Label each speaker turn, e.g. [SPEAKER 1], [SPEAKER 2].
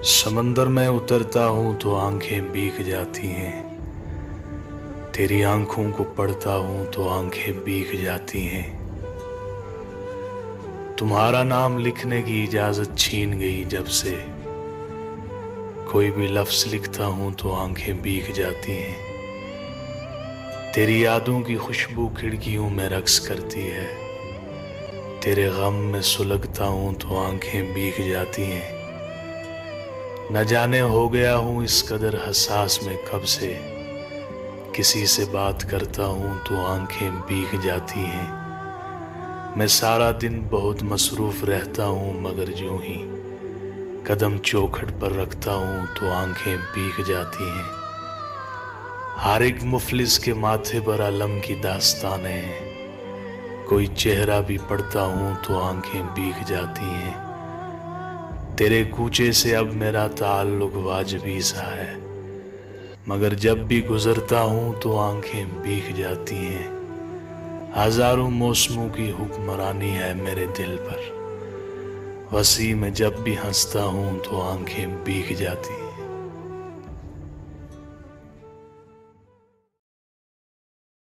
[SPEAKER 1] سمندر میں اترتا ہوں تو آنکھیں بھیگ جاتی ہیں، تیری آنکھوں کو پڑھتا ہوں تو آنکھیں بھیگ جاتی ہیں۔ تمہارا نام لکھنے کی اجازت چھین گئی جب سے، کوئی بھی لفظ لکھتا ہوں تو آنکھیں بھیگ جاتی ہیں۔ تیری یادوں کی خوشبو کھڑکیوں میں رقص کرتی ہے، تیرے غم میں سلگتا ہوں تو آنکھیں بھیگ جاتی ہیں۔ نہ جانے ہو گیا ہوں اس قدر حساس میں کب سے، کسی سے بات کرتا ہوں تو آنکھیں بھیگ جاتی ہیں۔ میں سارا دن بہت مصروف رہتا ہوں مگر جو ہی قدم چوکھٹ پر رکھتا ہوں تو آنکھیں بھیگ جاتی ہیں۔ ہر ایک مفلس کے ماتھے پر علم کی داستانیں ہیں، کوئی چہرہ بھی پڑھتا ہوں تو آنکھیں بھیگ جاتی ہیں۔ تیرے کوچے سے اب میرا تعلق واجبی سا ہے، مگر جب بھی گزرتا ہوں تو آنکھیں بھیگ جاتی ہیں۔ ہزاروں موسموں کی حکمرانی ہے میرے دل پر، وسیع میں جب بھی ہنستا ہوں تو آنکھیں بھیگ جاتی ہیں۔